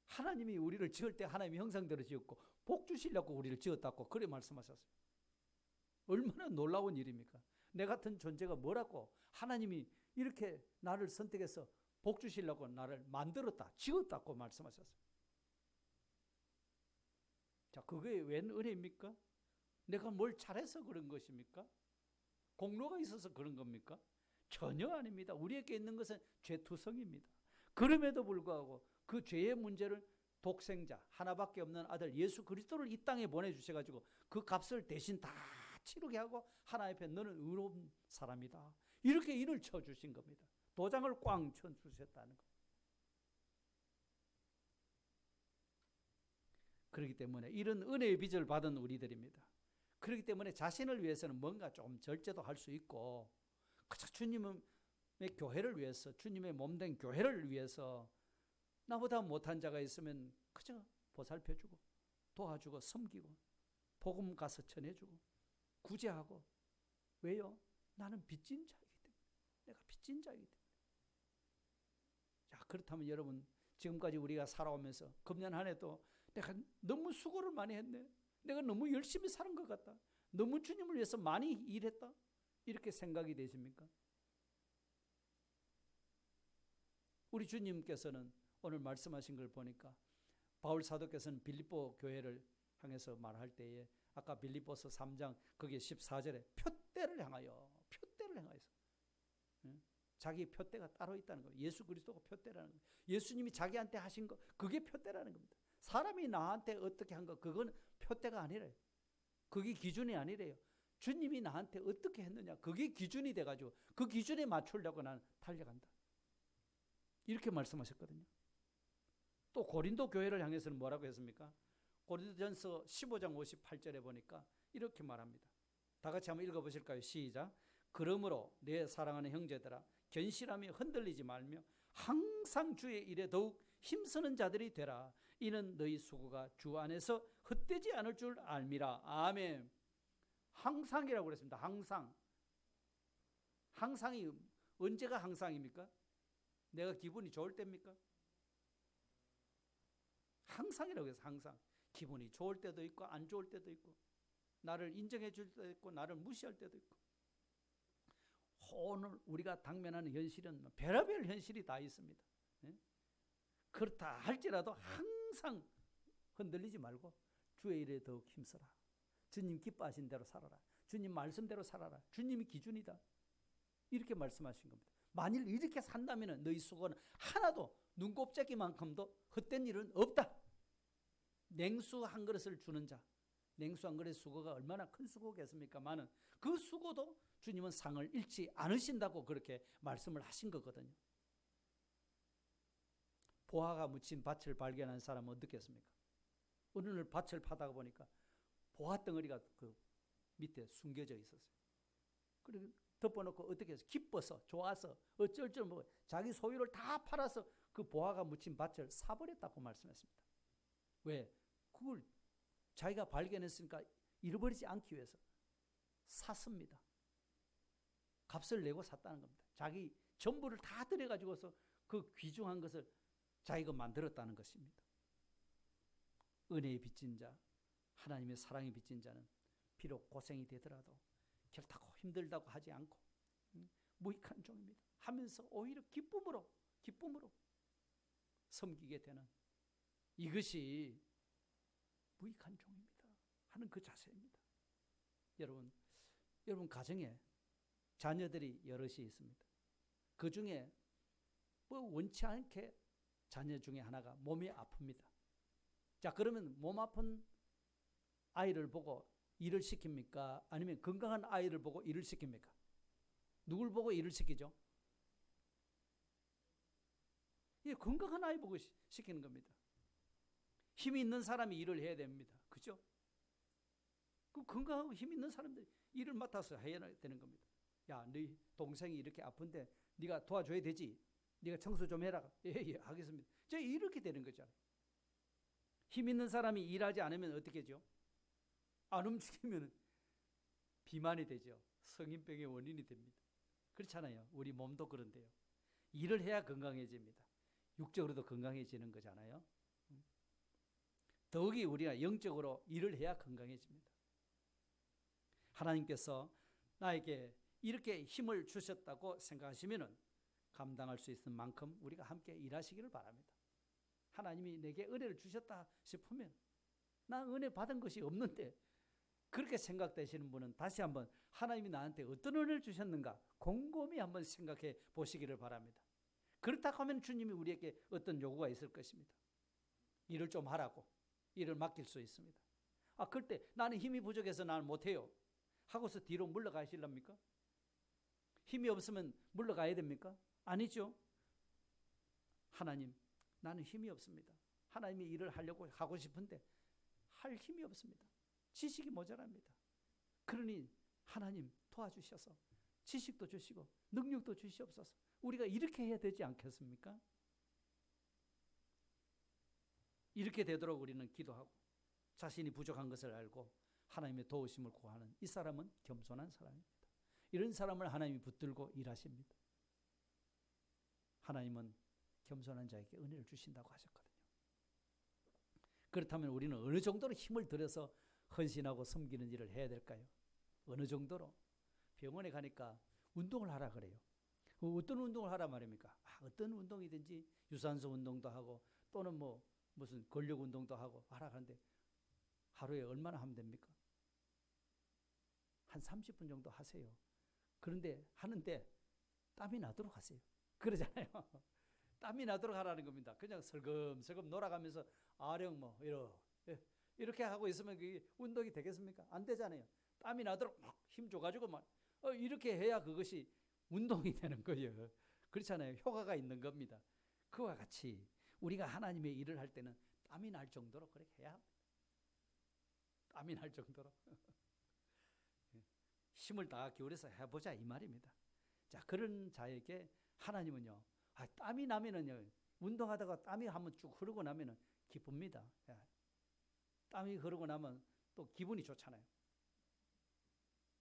하나님이 우리를 지을 때 하나님의 형상대로 지었고 복 주시려고 우리를 지었다고 그래 말씀하셨어요. 얼마나 놀라운 일입니까? 내 같은 존재가 뭐라고 하나님이 이렇게 나를 선택해서 복 주시려고 나를 만들었다, 지었다고 말씀하셨어요. 자, 그게 웬 은혜입니까? 내가 뭘 잘해서 그런 것입니까? 공로가 있어서 그런 겁니까? 전혀 아닙니다. 우리에게 있는 것은 죄투성입니다. 그럼에도 불구하고 그 죄의 문제를 독생자 하나밖에 없는 아들 예수 그리스도를 이 땅에 보내주셔가지고 그 값을 대신 다 치르게 하고 하나님 앞에 너는 의로운 사람이다. 이렇게 인을 쳐주신 겁니다. 도장을 꽝 쳐주셨다는 것. 그렇기 때문에 이런 은혜의 빚을 받은 우리들입니다. 그렇기 때문에 자신을 위해서는 뭔가 좀 절제도 할 수 있고, 그저 주님의 교회를 위해서, 주님의 몸된 교회를 위해서 나보다 못한 자가 있으면 그저 보살펴주고 도와주고 섬기고 복음 가서 전해주고 구제하고. 왜요? 나는 빚진 자이기 때문에. 내가 빚진 자이기 때문에. 자, 그렇다면 여러분, 지금까지 우리가 살아오면서 금년 한 해도 내가 너무 수고를 많이 했네, 내가 너무 열심히 사는 것 같다, 너무 주님을 위해서 많이 일했다, 이렇게 생각이 되십니까? 우리 주님께서는 오늘 말씀하신 걸 보니까 바울 사도께서는 빌립보 교회를 향해서 말할 때에 아까 빌립보서 3장 거기에 14절에 표대를 향하여서, 자기 표대가 따로 있다는 거예요. 예수 그리스도가 표대라는 거예요. 예수님이 자기한테 하신 거, 그게 표대라는 겁니다. 사람이 나한테 어떻게 한 거, 그건 표대가 아니래요. 그게 기준이 아니래요. 주님이 나한테 어떻게 했느냐, 그게 기준이 돼가지고 그 기준에 맞추려고 나는 달려간다, 이렇게 말씀하셨거든요. 또 고린도 교회를 향해서는 뭐라고 했습니까? 고린도전서 15장 58절에 보니까 이렇게 말합니다. 다 같이 한번 읽어보실까요? 시작. 그러므로 내 사랑하는 형제들아, 견실하며 흔들리지 말며 항상 주의 일에 더욱 힘쓰는 자들이 되라. 이는 너희 수고가 주 안에서 헛되지 않을 줄 알미라. 아멘. 항상이라고 그랬습니다. 항상. 항상이 언제가 항상입니까? 내가 기분이 좋을 때입니까? 항상이라고 해서 항상. 기분이 좋을 때도 있고 안 좋을 때도 있고, 나를 인정해 줄 때도 있고 나를 무시할 때도 있고, 오늘 우리가 당면하는 현실은 별의별 현실이 다 있습니다. 그렇다 할지라도 항상 흔들리지 말고 주의 일에 더욱 힘써라. 주님 기뻐하신 대로 살아라. 주님 말씀대로 살아라. 주님이 기준이다, 이렇게 말씀하신 겁니다. 만일 이렇게 산다면 너희 수고는 하나도, 눈곱재기만큼도 헛된 일은 없다. 냉수 한 그릇을 주는 자, 냉수 한 그릇의 수고가 얼마나 큰 수고겠습니까마는 그 수고도 주님은 상을 잃지 않으신다고 그렇게 말씀을 하신 거거든요. 보화가 묻힌 밭을 발견한 사람은 어떻겠습니까? 어느 날 밭을 파다가 보니까 보화 덩어리가 그 밑에 숨겨져 있었어요. 그리고 덮어놓고 어떻게 해서 기뻐서 좋아서 어쩔 줄 모르고 자기 소유를 다 팔아서 그 보화가 묻힌 밭을 사버렸다고 말씀했습니다. 왜? 그걸 자기가 발견했으니까 잃어버리지 않기 위해서 샀습니다. 값을 내고 샀다는 겁니다. 자기 전부를 다 들여가지고서 그 귀중한 것을 자기가 만들었다는 것입니다. 은혜의 빚진 자, 하나님의 사랑의 빚진 자는 비록 고생이 되더라도 결타고 힘들다고 하지 않고 무익한 종입니다 하면서 오히려 기쁨으로 섬기게 되는, 이것이 무익한 종입니다 하는 그 자세입니다. 여러분 가정에 자녀들이 여럿이 있습니다. 그 중에 원치 않게 자녀 중에 하나가 몸이 아픕니다. 자, 그러면 몸 아픈 아이를 보고 일을 시킵니까? 아니면 건강한 아이를 보고 일을 시킵니까? 누굴 보고 일을 시키죠? 예, 건강한 아이 보고 시키는 겁니다. 힘이 있는 사람이 일을 해야 됩니다. 그죠? 그 건강하고 힘 있는 사람들이 일을 맡아서 해야 되는 겁니다. 야, 네 동생이 이렇게 아픈데 네가 도와줘야 되지. 네가 청소 좀 해라. 예, 하겠습니다. 이렇게 되는 거잖아요. 힘 있는 사람이 일하지 않으면 어떻게 하죠? 안 움직이면 비만이 되죠. 성인병의 원인이 됩니다. 그렇잖아요. 우리 몸도 그런데요. 일을 해야 건강해집니다. 육적으로도 건강해지는 거잖아요. 더욱이 우리가 영적으로 일을 해야 건강해집니다. 하나님께서 나에게 이렇게 힘을 주셨다고 생각하시면 감당할 수 있는 만큼 우리가 함께 일하시기를 바랍니다. 하나님이 내게 은혜를 주셨다 싶으면, 난 은혜 받은 것이 없는데, 그렇게 생각되시는 분은 다시 한번 하나님이 나한테 어떤 은혜를 주셨는가 곰곰이 한번 생각해 보시기를 바랍니다. 그렇다고 하면 주님이 우리에게 어떤 요구가 있을 것입니다. 일을 좀 하라고, 일을 맡길 수 있습니다. 그럴 때 나는 힘이 부족해서 나는 못해요 하고서 뒤로 물러가실랍니까? 힘이 없으면 물러가야 됩니까? 아니죠. 하나님, 나는 힘이 없습니다. 하나님이 일을 하려고 하고 싶은데 할 힘이 없습니다. 지식이 모자랍니다. 그러니 하나님 도와주셔서 지식도 주시고 능력도 주시옵소서. 우리가 이렇게 해야 되지 않겠습니까? 이렇게 되도록 우리는 기도하고 자신이 부족한 것을 알고 하나님의 도우심을 구하는 이 사람은 겸손한 사람입니다. 이런 사람을 하나님이 붙들고 일하십니다. 하나님은 겸손한 자에게 은혜를 주신다고 하셨거든요. 그렇다면 우리는 어느 정도로 힘을 들여서 헌신하고 섬기는 일을 해야 될까요? 어느 정도로? 병원에 가니까 운동을 하라 그래요. 어떤 운동을 하라 말입니까? 어떤 운동이든지 유산소 운동도 하고 또는 무슨 근력 운동도 하고 하라 하는데 하루에 얼마나 하면 됩니까? 한 30분 정도 하세요. 그런데 하는데 땀이 나도록 하세요. 그러잖아요. 땀이 나도록 하라는 겁니다. 그냥 슬금슬금 놀아가면서 아령 이렇게 하고 있으면 그게 운동이 되겠습니까? 안 되잖아요. 땀이 나도록 막 힘 줘가지고 이렇게 해야 그것이 운동이 되는 거예요. 그렇잖아요. 효과가 있는 겁니다. 그와 같이 우리가 하나님의 일을 할 때는 땀이 날 정도로 그렇게 해야 합니다. 땀이 날 정도로 힘을 다 기울여서 해보자 이 말입니다. 자, 그런 자에게 하나님은요, 땀이 나면은요, 운동하다가 땀이 한번 쭉 흐르고 나면은 기쁩니다. 땀이 흐르고 나면 또 기분이 좋잖아요.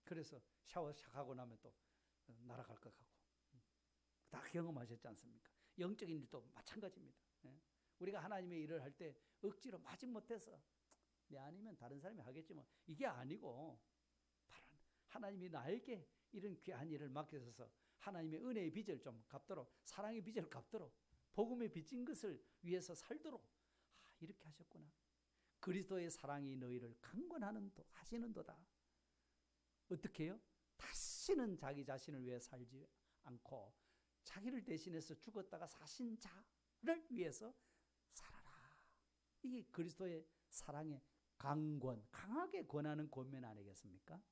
그래서 샤워 샥 하고 나면 또 날아갈 것 같고 다 경험하셨지 않습니까? 영적인 일도 마찬가지입니다. 우리가 하나님의 일을 할 때 억지로 마지못해서 아니면 다른 사람이 하겠지 이게 아니고 바로 하나님이 나에게 이런 귀한 일을 맡겨서 하나님의 은혜의 빚을 좀 갚도록 사랑의 빚을 갚도록 복음의 빚진 것을 위해서 살도록 이렇게 하셨구나. 그리스도의 사랑이 너희를 강권하시는도다. 어떻게 해요? 다시는 자기 자신을 위해 살지 않고 자기를 대신해서 죽었다가 사신 자를 위해서 살아라. 이게 그리스도의 사랑의 강하게 권하는 권면 아니겠습니까?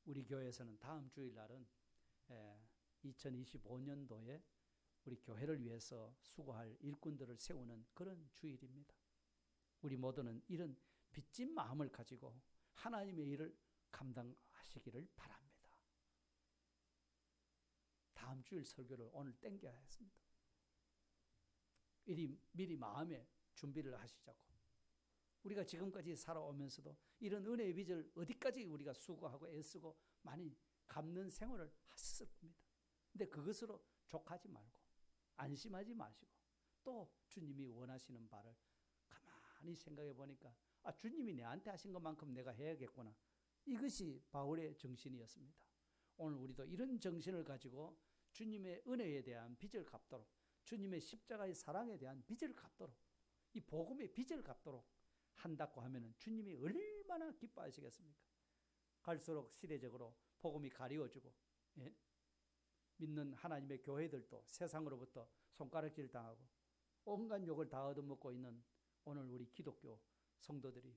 우리 교회에서는 다음 주일날은 2025년도에 우리 교회를 위해서 수고할 일꾼들을 세우는 그런 주일입니다. 우리 모두는 이런 빚진 마음을 가지고 하나님의 일을 감당하시기를 바랍니다. 다음 주일 설교를 오늘 땡겨야 했습니다. 미리 마음에 준비를 하시자고. 우리가 지금까지 살아오면서도 이런 은혜의 빚을 어디까지 우리가 수고하고 애쓰고 많이 갚는 생활을 하셨을 겁니다. 근데 그것으로 족하지 말고 안심하지 마시고 또 주님이 원하시는 바를 가만히 생각해 보니까 주님이 내한테 하신 것만큼 내가 해야겠구나. 이것이 바울의 정신이었습니다. 오늘 우리도 이런 정신을 가지고 주님의 은혜에 대한 빚을 갚도록 주님의 십자가의 사랑에 대한 빚을 갚도록 이 복음의 빚을 갚도록 한다고 하면 주님이 얼마나 기뻐하시겠습니까? 갈수록 시대적으로 복음이 가리워지고 믿는 하나님의 교회들도 세상으로부터 손가락질 당하고 온갖 욕을 다 얻어먹고 있는 오늘 우리 기독교 성도들이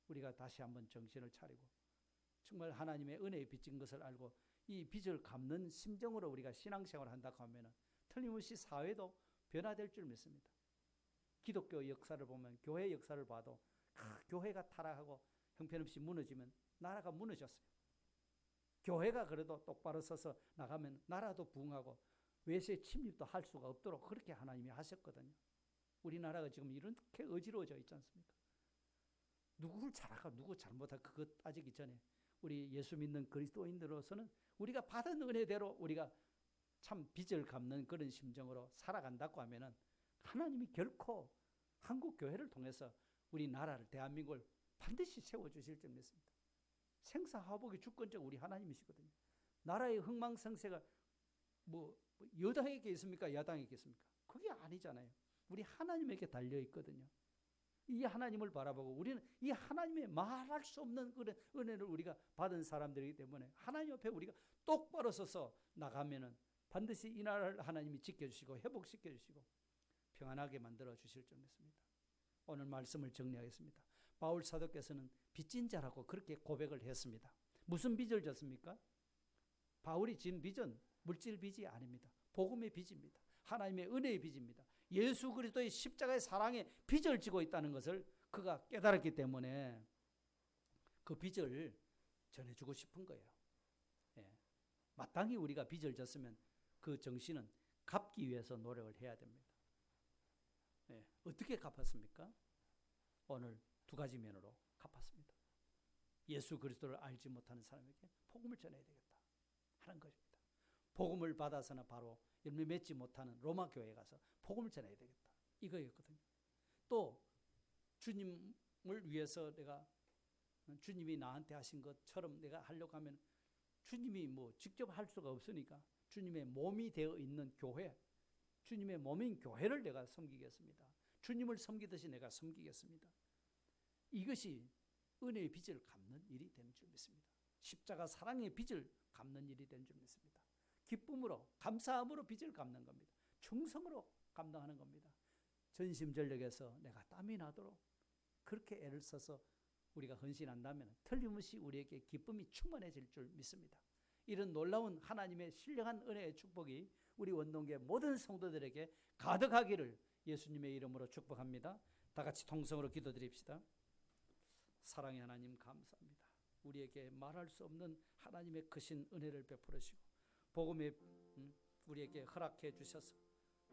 우리가 다시 한번 정신을 차리고 정말 하나님의 은혜에 빚진 것을 알고 이 빚을 갚는 심정으로 우리가 신앙생활을 한다고 하면 틀림없이 사회도 변화될 줄 믿습니다. 기독교 역사를 보면 교회 역사를 봐도 교회가 타락하고 형편없이 무너지면 나라가 무너졌어요. 교회가 그래도 똑바로 서서 나가면 나라도 부흥하고 외세 침입도 할 수가 없도록 그렇게 하나님이 하셨거든요. 우리나라가 지금 이렇게 어지러워져 있지 않습니까? 누구를 잘하고 누구 잘못하고 그것 따지기 전에 우리 예수 믿는 그리스도인들로서는 우리가 받은 은혜대로 우리가 참 빚을 갚는 그런 심정으로 살아간다고 하면은 하나님이 결코 한국 교회를 통해서 우리 나라를 대한민국을 반드시 세워주실 줄 믿습니다. 생사화복이 주권적 우리 하나님이시거든요. 나라의 흥망성쇠가 여당에게 있습니까? 야당에게 있습니까? 그게 아니잖아요. 우리 하나님에게 달려 있거든요. 이 하나님을 바라보고 우리는 이 하나님의 말할 수 없는 그런 은혜를 우리가 받은 사람들이기 때문에 하나님 옆에 우리가 똑바로 서서 나가면은 반드시 이 나라를 하나님이 지켜주시고 회복시켜주시고 평안하게 만들어 주실 줄 믿습니다. 오늘 말씀을 정리하겠습니다. 바울 사도께서는 빚진 자라고 그렇게 고백을 했습니다. 무슨 빚을 졌습니까? 바울이 진 빚은 물질 빚이 아닙니다. 복음의 빚입니다. 하나님의 은혜의 빚입니다. 예수 그리스도의 십자가의 사랑의 빚을 지고 있다는 것을 그가 깨달았기 때문에 그 빚을 전해주고 싶은 거예요. 예. 마땅히 우리가 빚을 졌으면 그 정신은 갚기 위해서 노력을 해야 됩니다. 예. 어떻게 갚았습니까? 오늘 두 가지 면으로 갚았습니다. 예수 그리스도를 알지 못하는 사람에게 복음을 전해야 되겠다 하는 것입니다. 복음을 받아서는 바로 열매 맺지 못하는 로마 교회에 가서 복음을 전해야 되겠다 이거였거든요. 또 주님을 위해서 내가 주님이 나한테 하신 것처럼 내가 하려고 하면 주님이 뭐 직접 할 수가 없으니까 주님의 몸이 되어 있는 교회, 주님의 몸인 교회를 내가 섬기겠습니다. 주님을 섬기듯이 내가 섬기겠습니다. 이것이 은혜의 빚을 갚는 일이 되는 줄 믿습니다. 십자가 사랑의 빚을 갚는 일이 되는 줄 믿습니다. 기쁨으로 감사함으로 빚을 갚는 겁니다. 충성으로 감당하는 겁니다. 전심전력에서 내가 땀이 나도록 그렇게 애를 써서 우리가 헌신한다면 틀림없이 우리에게 기쁨이 충만해질 줄 믿습니다. 이런 놀라운 하나님의 신령한 은혜의 축복이 우리 원동교회 모든 성도들에게 가득하기를 예수님의 이름으로 축복합니다. 다 같이 통성으로 기도드립시다. 사랑의 하나님 감사합니다. 우리에게 말할 수 없는 하나님의 크신 은혜를 베풀으시고 복음에 우리에게 허락해 주셔서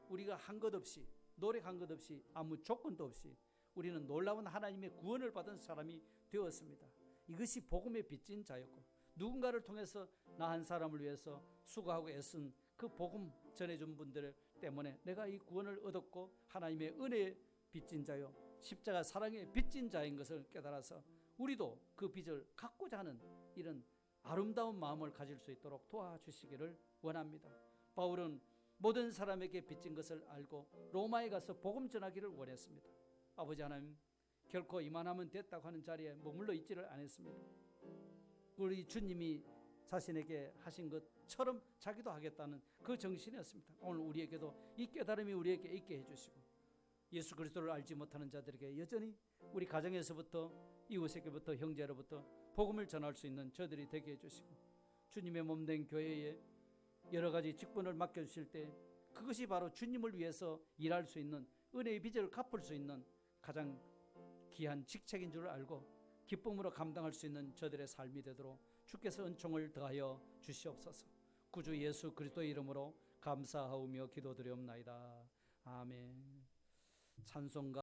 우리가 한 것 없이 노력한 것 없이 아무 조건도 없이 우리는 놀라운 하나님의 구원을 받은 사람이 되었습니다. 이것이 복음의 빚진 자였고 누군가를 통해서 나 한 사람을 위해서 수고하고 애쓴 그 복음 전해준 분들 때문에 내가 이 구원을 얻었고 하나님의 은혜의 빚진 자요 십자가 사랑의 빚진 자인 것을 깨달아서 우리도 그 빚을 갚고자 하는 이런 아름다운 마음을 가질 수 있도록 도와주시기를 원합니다. 바울은 모든 사람에게 빚진 것을 알고 로마에 가서 복음 전하기를 원했습니다. 아버지 하나님, 결코 이만하면 됐다고 하는 자리에 머물러 있지를 않았습니다. 우리 주님이 자신에게 하신 것처럼 자기도 하겠다는 그 정신이었습니다. 오늘 우리에게도 이 깨달음이 우리에게 있게 해주시고 예수 그리스도를 알지 못하는 자들에게 여전히 우리 가정에서부터 이웃에게부터 형제로부터 복음을 전할 수 있는 저들이 되게 해주시고 주님의 몸된 교회에 여러 가지 직분을 맡겨주실 때 그것이 바로 주님을 위해서 일할 수 있는 은혜의 빚을 갚을 수 있는 가장 귀한 직책인 줄 알고 기쁨으로 감당할 수 있는 저들의 삶이 되도록 주께서 은총을 더하여 주시옵소서. 구주 예수 그리스도의 이름으로 감사하오며 기도드리옵나이다. 아멘. 찬송가